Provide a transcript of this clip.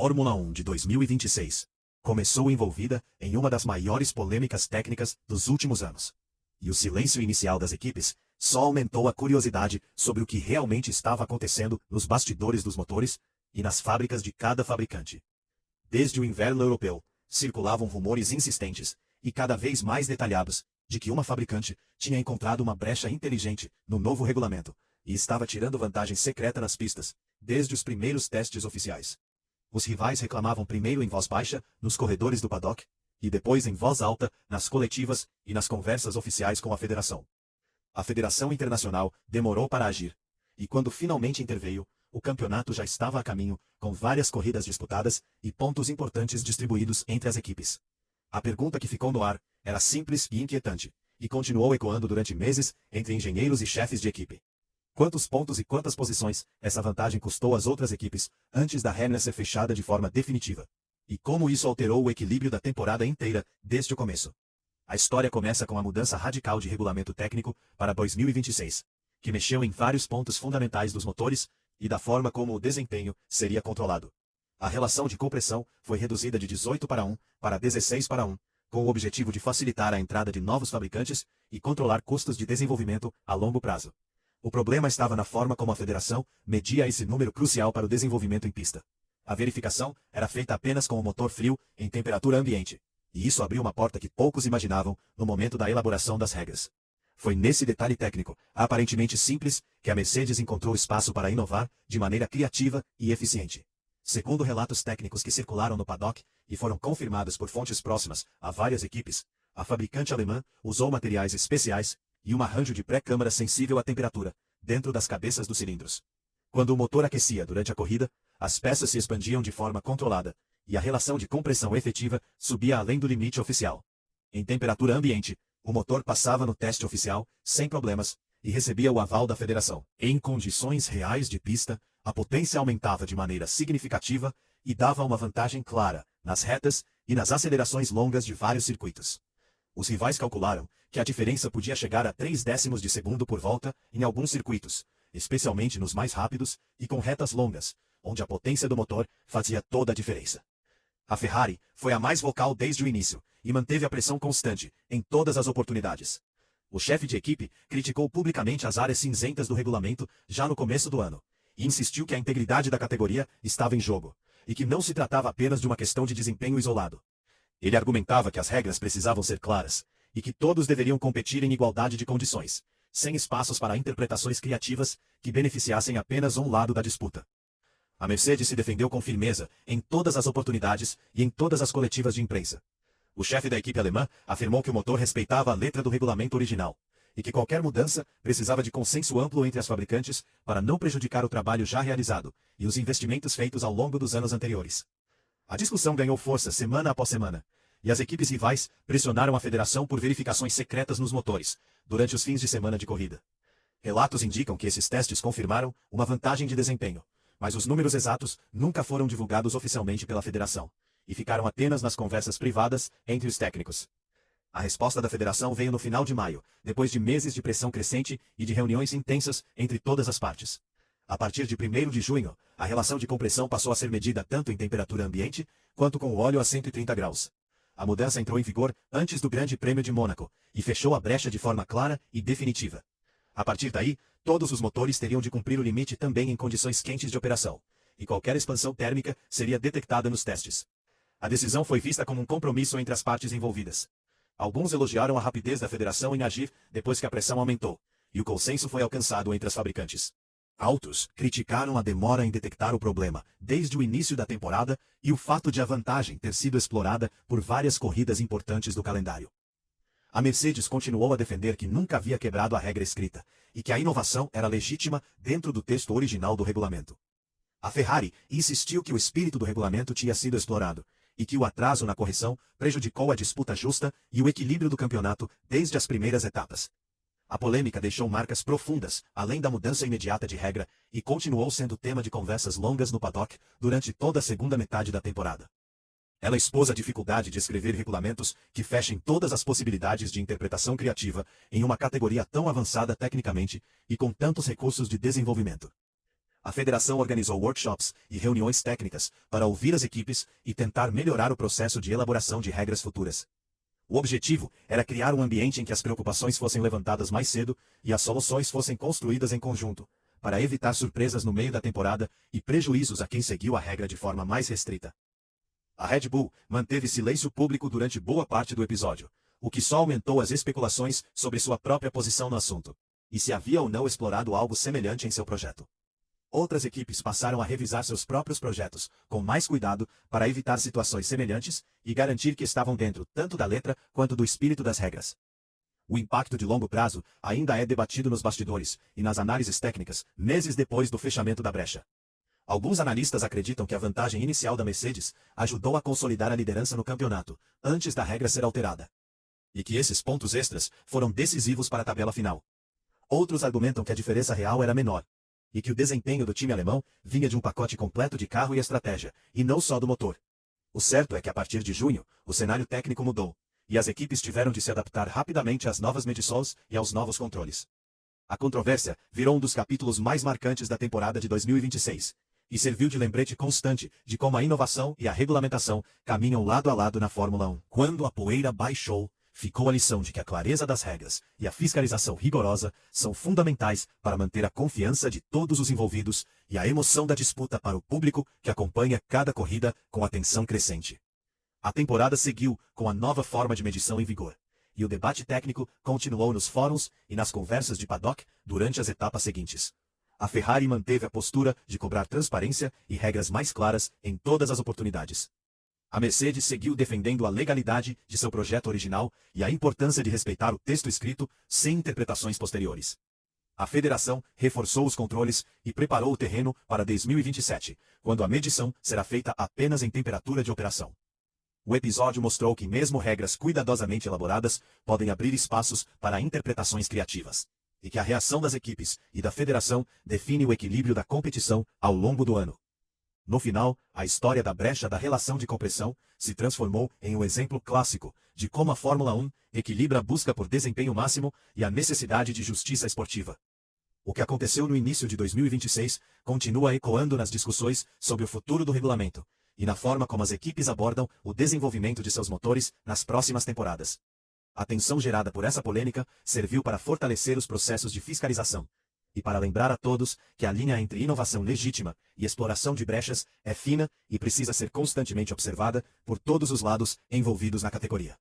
Fórmula 1 de 2026 começou envolvida em uma das maiores polêmicas técnicas dos últimos anos. E o silêncio inicial das equipes só aumentou a curiosidade sobre o que realmente estava acontecendo nos bastidores dos motores e nas fábricas de cada fabricante. Desde o inverno europeu, circulavam rumores insistentes e cada vez mais detalhados de que uma fabricante tinha encontrado uma brecha inteligente no novo regulamento e estava tirando vantagem secreta nas pistas, desde os primeiros testes oficiais. Os rivais reclamavam primeiro em voz baixa, nos corredores do paddock, e depois em voz alta, nas coletivas e nas conversas oficiais com a federação. A Federação Internacional demorou para agir, e quando finalmente interveio, o campeonato já estava a caminho, com várias corridas disputadas e pontos importantes distribuídos entre as equipes. A pergunta que ficou no ar era simples e inquietante, e continuou ecoando durante meses entre engenheiros e chefes de equipe. Quantos pontos e quantas posições essa vantagem custou às outras equipes antes da regra ser fechada de forma definitiva? E como isso alterou o equilíbrio da temporada inteira desde o começo? A história começa com a mudança radical de regulamento técnico para 2026, que mexeu em vários pontos fundamentais dos motores e da forma como o desempenho seria controlado. A relação de compressão foi reduzida de 18:1 para 16:1, com o objetivo de facilitar a entrada de novos fabricantes e controlar custos de desenvolvimento a longo prazo. O problema estava na forma como a federação media esse número crucial para o desenvolvimento em pista. A verificação era feita apenas com o motor frio em temperatura ambiente, e isso abriu uma porta que poucos imaginavam no momento da elaboração das regras. Foi nesse detalhe técnico, aparentemente simples, que a Mercedes encontrou espaço para inovar de maneira criativa e eficiente. Segundo relatos técnicos que circularam no paddock e foram confirmados por fontes próximas a várias equipes, a fabricante alemã usou materiais especiais e um arranjo de pré-câmara sensível à temperatura, dentro das cabeças dos cilindros. Quando o motor aquecia durante a corrida, as peças se expandiam de forma controlada, e a relação de compressão efetiva subia além do limite oficial. Em temperatura ambiente, o motor passava no teste oficial, sem problemas, e recebia o aval da federação. Em condições reais de pista, a potência aumentava de maneira significativa e dava uma vantagem clara nas retas e nas acelerações longas de vários circuitos. Os rivais calcularam que a diferença podia chegar a 3 décimos de segundo por volta em alguns circuitos, especialmente nos mais rápidos e com retas longas, onde a potência do motor fazia toda a diferença. A Ferrari foi a mais vocal desde o início e manteve a pressão constante em todas as oportunidades. O chefe de equipe criticou publicamente as áreas cinzentas do regulamento já no começo do ano e insistiu que a integridade da categoria estava em jogo e que não se tratava apenas de uma questão de desempenho isolado. Ele argumentava que as regras precisavam ser claras e que todos deveriam competir em igualdade de condições, sem espaços para interpretações criativas que beneficiassem apenas um lado da disputa. A Mercedes se defendeu com firmeza em todas as oportunidades e em todas as coletivas de imprensa. O chefe da equipe alemã afirmou que o motor respeitava a letra do regulamento original e que qualquer mudança precisava de consenso amplo entre as fabricantes para não prejudicar o trabalho já realizado e os investimentos feitos ao longo dos anos anteriores. A discussão ganhou força semana após semana, e as equipes rivais pressionaram a federação por verificações secretas nos motores, durante os fins de semana de corrida. Relatos indicam que esses testes confirmaram uma vantagem de desempenho, mas os números exatos nunca foram divulgados oficialmente pela federação, e ficaram apenas nas conversas privadas entre os técnicos. A resposta da federação veio no final de maio, depois de meses de pressão crescente e de reuniões intensas entre todas as partes. A partir de 1º de junho, a relação de compressão passou a ser medida tanto em temperatura ambiente, quanto com o óleo a 130 graus. A mudança entrou em vigor antes do Grande Prêmio de Mônaco, e fechou a brecha de forma clara e definitiva. A partir daí, todos os motores teriam de cumprir o limite também em condições quentes de operação, e qualquer expansão térmica seria detectada nos testes. A decisão foi vista como um compromisso entre as partes envolvidas. Alguns elogiaram a rapidez da federação em agir depois que a pressão aumentou, e o consenso foi alcançado entre as fabricantes. Outros criticaram a demora em detectar o problema desde o início da temporada e o fato de a vantagem ter sido explorada por várias corridas importantes do calendário. A Mercedes continuou a defender que nunca havia quebrado a regra escrita e que a inovação era legítima dentro do texto original do regulamento. A Ferrari insistiu que o espírito do regulamento tinha sido explorado e que o atraso na correção prejudicou a disputa justa e o equilíbrio do campeonato desde as primeiras etapas. A polêmica deixou marcas profundas, além da mudança imediata de regra, e continuou sendo tema de conversas longas no paddock durante toda a segunda metade da temporada. Ela expôs a dificuldade de escrever regulamentos que fechem todas as possibilidades de interpretação criativa em uma categoria tão avançada tecnicamente e com tantos recursos de desenvolvimento. A federação organizou workshops e reuniões técnicas para ouvir as equipes e tentar melhorar o processo de elaboração de regras futuras. O objetivo era criar um ambiente em que as preocupações fossem levantadas mais cedo e as soluções fossem construídas em conjunto, para evitar surpresas no meio da temporada e prejuízos a quem seguiu a regra de forma mais restrita. A Red Bull manteve silêncio público durante boa parte do episódio, o que só aumentou as especulações sobre sua própria posição no assunto, e se havia ou não explorado algo semelhante em seu projeto. Outras equipes passaram a revisar seus próprios projetos, com mais cuidado, para evitar situações semelhantes e garantir que estavam dentro tanto da letra quanto do espírito das regras. O impacto de longo prazo ainda é debatido nos bastidores e nas análises técnicas, meses depois do fechamento da brecha. Alguns analistas acreditam que a vantagem inicial da Mercedes ajudou a consolidar a liderança no campeonato, antes da regra ser alterada. E que esses pontos extras foram decisivos para a tabela final. Outros argumentam que a diferença real era menor, e que o desempenho do time alemão vinha de um pacote completo de carro e estratégia, e não só do motor. O certo é que a partir de junho, o cenário técnico mudou, e as equipes tiveram de se adaptar rapidamente às novas medições e aos novos controles. A controvérsia virou um dos capítulos mais marcantes da temporada de 2026, e serviu de lembrete constante de como a inovação e a regulamentação caminham lado a lado na Fórmula 1. Quando a poeira baixou, ficou a lição de que a clareza das regras e a fiscalização rigorosa são fundamentais para manter a confiança de todos os envolvidos e a emoção da disputa para o público que acompanha cada corrida com atenção crescente. A temporada seguiu com a nova forma de medição em vigor, e o debate técnico continuou nos fóruns e nas conversas de paddock durante as etapas seguintes. A Ferrari manteve a postura de cobrar transparência e regras mais claras em todas as oportunidades. A Mercedes seguiu defendendo a legalidade de seu projeto original e a importância de respeitar o texto escrito sem interpretações posteriores. A federação reforçou os controles e preparou o terreno para 2027, quando a medição será feita apenas em temperatura de operação. O episódio mostrou que mesmo regras cuidadosamente elaboradas podem abrir espaços para interpretações criativas, e que a reação das equipes e da federação define o equilíbrio da competição ao longo do ano. No final, a história da brecha da relação de compressão se transformou em um exemplo clássico de como a Fórmula 1 equilibra a busca por desempenho máximo e a necessidade de justiça esportiva. O que aconteceu no início de 2026 continua ecoando nas discussões sobre o futuro do regulamento e na forma como as equipes abordam o desenvolvimento de seus motores nas próximas temporadas. A tensão gerada por essa polêmica serviu para fortalecer os processos de fiscalização e para lembrar a todos que a linha entre inovação legítima e exploração de brechas é fina e precisa ser constantemente observada por todos os lados envolvidos na categoria.